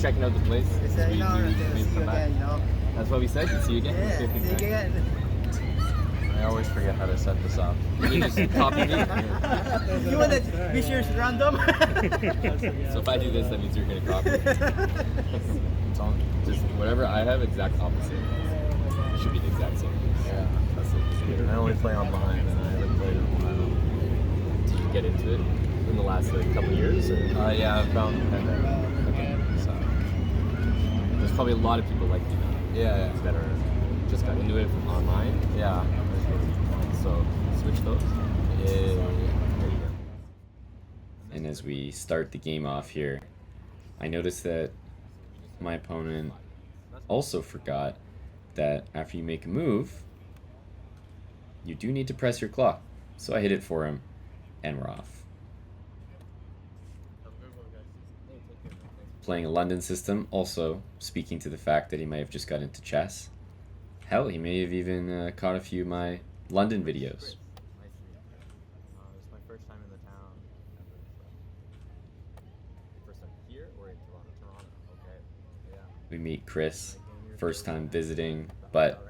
checking out the place. They said, We- no, we- they'll maybe see you come back. again, you know. That's what we said. We'd see you again. Yeah, 15 see you seconds. again. I always forget how to set this up. You just copy me. You want to be sure it's random? So if I do this, that means you're gonna copy. It's on. Just whatever I have, exact opposite. It should be the exact same. Yeah. That's it. I only play online, and I haven't played in a while. Did you get into it in the last couple of years? Or? Yeah, I found the pandemic. Okay. So, There's probably a lot of people like you now yeah. that are just got into it from online. Yeah. So switch those. Yeah. And as we start the game off here, I noticed that my opponent also forgot that after you make a move, you do need to press your clock. So I hit it for him, and we're off. Playing a London system, also speaking to the fact that he may have just got into chess. Hell, he may have even caught a few of my London videos. It's my first time in the town. First time here or in Toronto? Toronto. Okay. Yeah. We meet Chris, first time visiting, but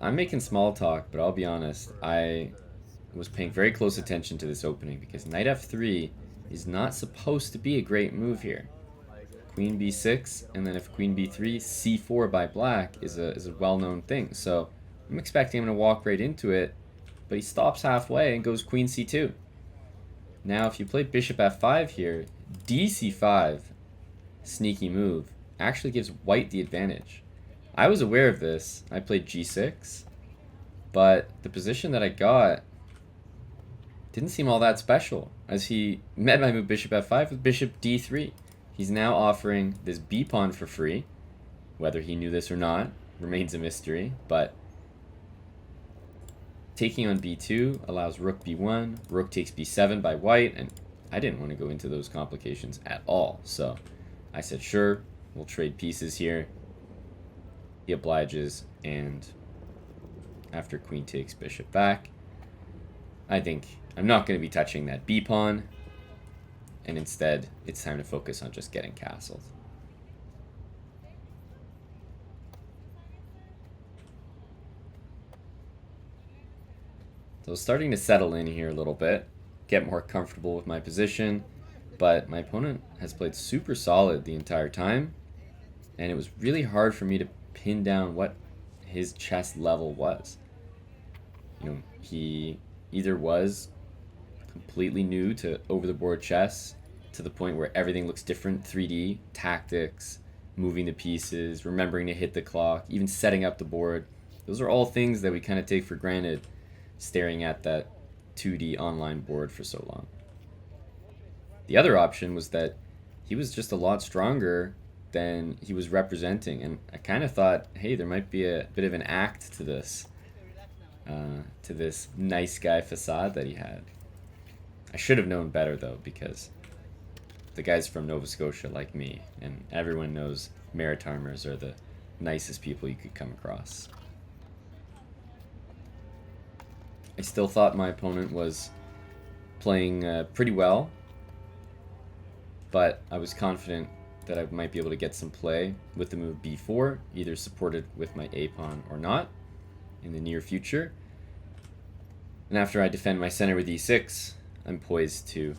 I'm making small talk, but I'll be honest, I was paying very close attention to this opening because knight f3 is not supposed to be a great move here. Queen b6, and then if queen b3, c4 by black is a well-known thing. So I'm expecting him to walk right into it, but he stops halfway and goes queen c2. Now if you play bishop f5 here, dc5, sneaky move, actually gives white the advantage. I was aware of this. I played g6, but the position that I got didn't seem all that special, as he met my move bishop f5 with bishop d3. He's now offering this b-pawn for free. Whether he knew this or not remains a mystery, but taking on b2 allows rook b1, rook takes b7 by white, and I didn't want to go into those complications at all. So I said, sure, we'll trade pieces here. He obliges, and after queen takes bishop back, I think I'm not going to be touching that b-pawn, and instead it's time to focus on just getting castled. So starting to settle in here a little bit, get more comfortable with my position, but my opponent has played super solid the entire time, and it was really hard for me to pin down what his chess level was. You know, he either was completely new to over-the-board chess to the point where everything looks different, 3D, tactics, moving the pieces, remembering to hit the clock, even setting up the board. Those are all things that we kind of take for granted staring at that 2D online board for so long. The other option was that he was just a lot stronger than he was representing, and I kind of thought, hey, there might be a bit of an act to this nice guy facade that he had. I should have known better, though, because the guy's from Nova Scotia like me, and everyone knows Maritimers are the nicest people you could come across. I still thought my opponent was playing pretty well, but I was confident that I might be able to get some play with the move b4, either supported with my a-pawn or not, in the near future. And after I defend my center with e6, I'm poised to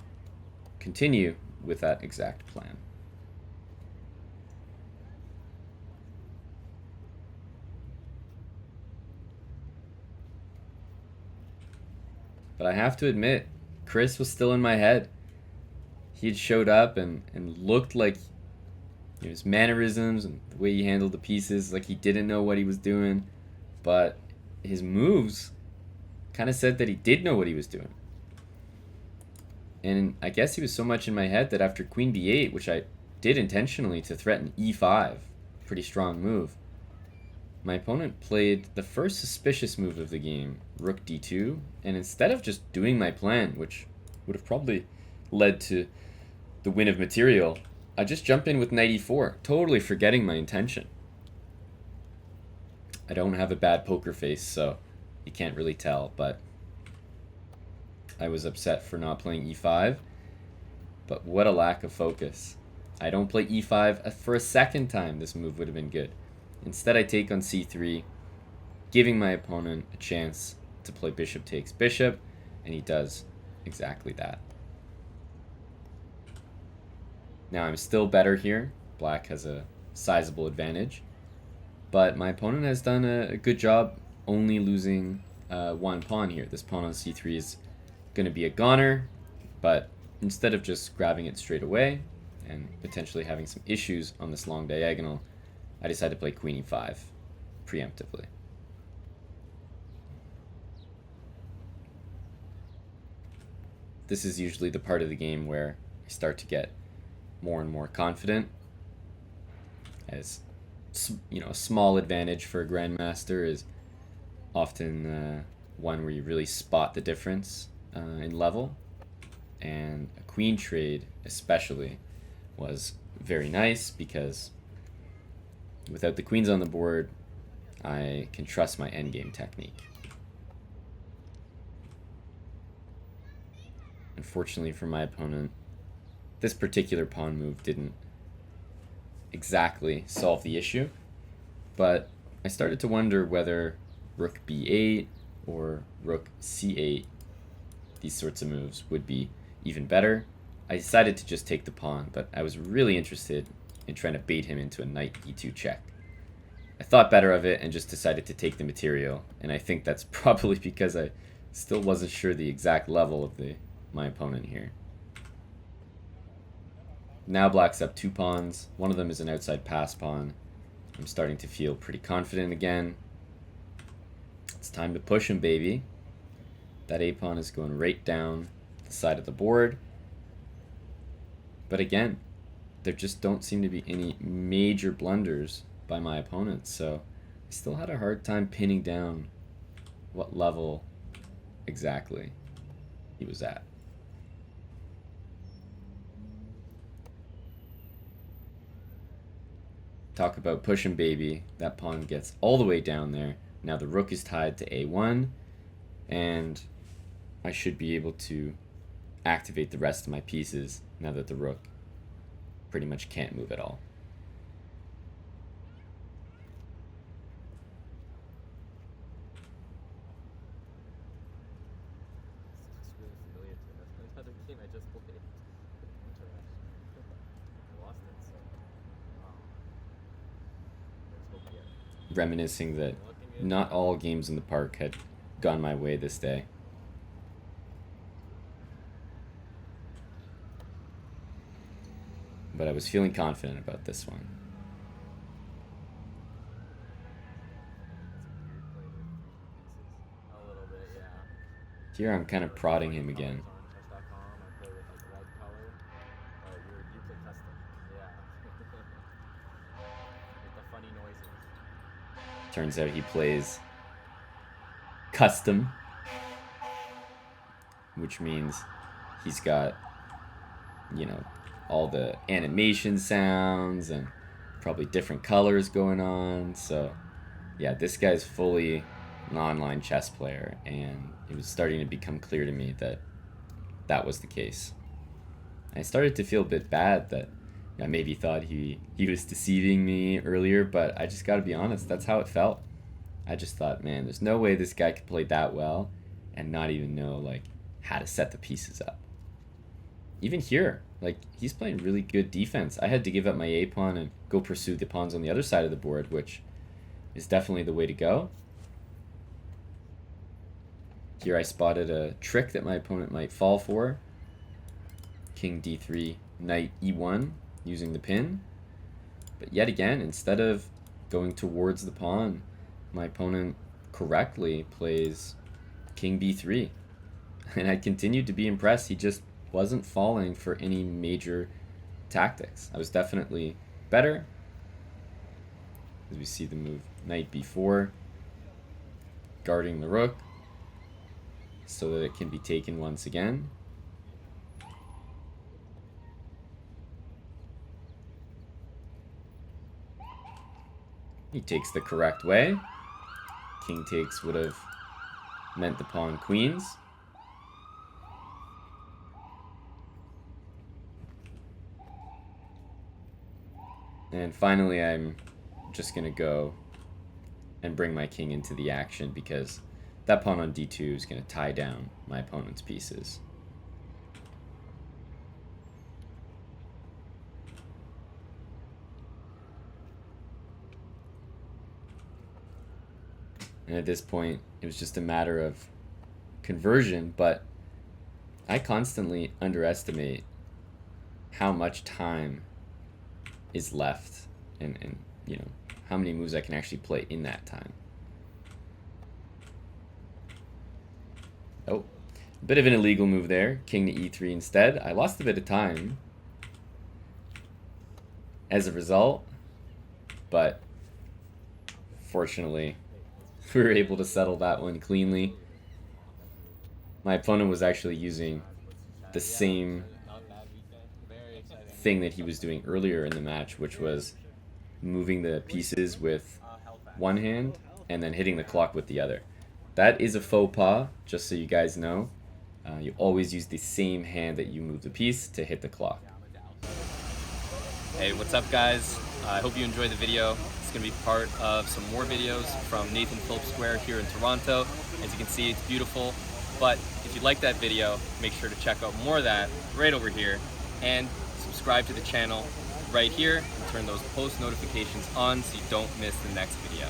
continue with that exact plan. But I have to admit, Chris was still in my head. He had showed up and looked like, you know, his mannerisms and the way he handled the pieces, like he didn't know what he was doing. But his moves kind of said that he did know what he was doing. And I guess he was so much in my head that after queen b8, which I did intentionally to threaten e5, pretty strong move, my opponent played the first suspicious move of the game, rook d2, and instead of just doing my plan, which would have probably led to the win of material, I just jump in with knight e4, totally forgetting my intention. I don't have a bad poker face, so you can't really tell, but I was upset for not playing e5, but what a lack of focus. I don't play e5 for a second time. This move would have been good. Instead, I take on c3, giving my opponent a chance to play bishop takes bishop, and he does exactly that. Now I'm still better here. Black has a sizable advantage, but my opponent has done a good job only losing one pawn here. This pawn on c3 is going to be a goner, but instead of just grabbing it straight away and potentially having some issues on this long diagonal, I decided to play queen e5 preemptively. This is usually the part of the game where I start to get more and more confident, as you know, a small advantage for a grandmaster is often one where you really spot the difference in level, and a queen trade especially was very nice because without the queens on the board, I can trust my endgame technique. Unfortunately for my opponent, this particular pawn move didn't exactly solve the issue, but I started to wonder whether rook b8 or rook c8, these sorts of moves, would be even better. I decided to just take the pawn, but I was really interested in trying to bait him into a knight e2 check. I thought better of it and just decided to take the material, and I think that's probably because I still wasn't sure the exact level of my opponent here. Now black's up 2 pawns. One of them is an outside pass pawn. I'm starting to feel pretty confident again. It's time to push him, baby. That a pawn is going right down the side of the board. But again, there just don't seem to be any major blunders by my opponent, so I still had a hard time pinning down what level exactly he was at. Talk about pushing, baby. That pawn gets all the way down there. Now the rook is tied to a1, and I should be able to activate the rest of my pieces now that the rook pretty much can't move at all. It's really familiar to me. That's another game I just played. I lost it, so let's hope again. Reminiscing that not all games in the park had gone my way this day. But I was feeling confident about this one. A little bit, yeah. Here I'm kind of prodding him again. I play with like red color. Oh, you play custom. Yeah. With the funny noises. Turns out he plays custom, which means he's got, you know, all the animation sounds and probably different colors going on. So yeah, this guy's fully an online chess player, and it was starting to become clear to me that that was the case. I started to feel a bit bad that I maybe thought he was deceiving me earlier, but I just gotta be honest, that's how it felt. I just thought, man, there's no way this guy could play that well and not even know like how to set the pieces up. Even here, like, he's playing really good defense. I had to give up my a pawn and go pursue the pawns on the other side of the board, which is definitely the way to go. Here I spotted a trick that my opponent might fall for. King d3, knight e1, using the pin. But yet again, instead of going towards the pawn, my opponent correctly plays king b3. And I continued to be impressed. He just wasn't falling for any major tactics. I was definitely better. As we see the move knight b4, guarding the rook so that it can be taken once again. He takes the correct way. King takes would have meant the pawn queens. And finally, I'm just going to go and bring my king into the action because that pawn on d2 is going to tie down my opponent's pieces. And at this point, it was just a matter of conversion, but I constantly underestimate how much time is left and you know, how many moves I can actually play in that time. Oh, a bit of an illegal move there. King to e3 instead. I lost a bit of time as a result, but fortunately we were able to settle that one cleanly. My opponent was actually using the same thing that he was doing earlier in the match, which was moving the pieces with one hand and then hitting the clock with the other. That is a faux pas, just so you guys know. You always use the same hand that you move the piece to hit the clock. Hey, what's up guys? I hope you enjoyed the video. It's going to be part of some more videos from Nathan Phillips Square here in Toronto. As you can see, it's beautiful. But if you like that video, make sure to check out more of that right over here and subscribe to the channel right here and turn those post notifications on so you don't miss the next video.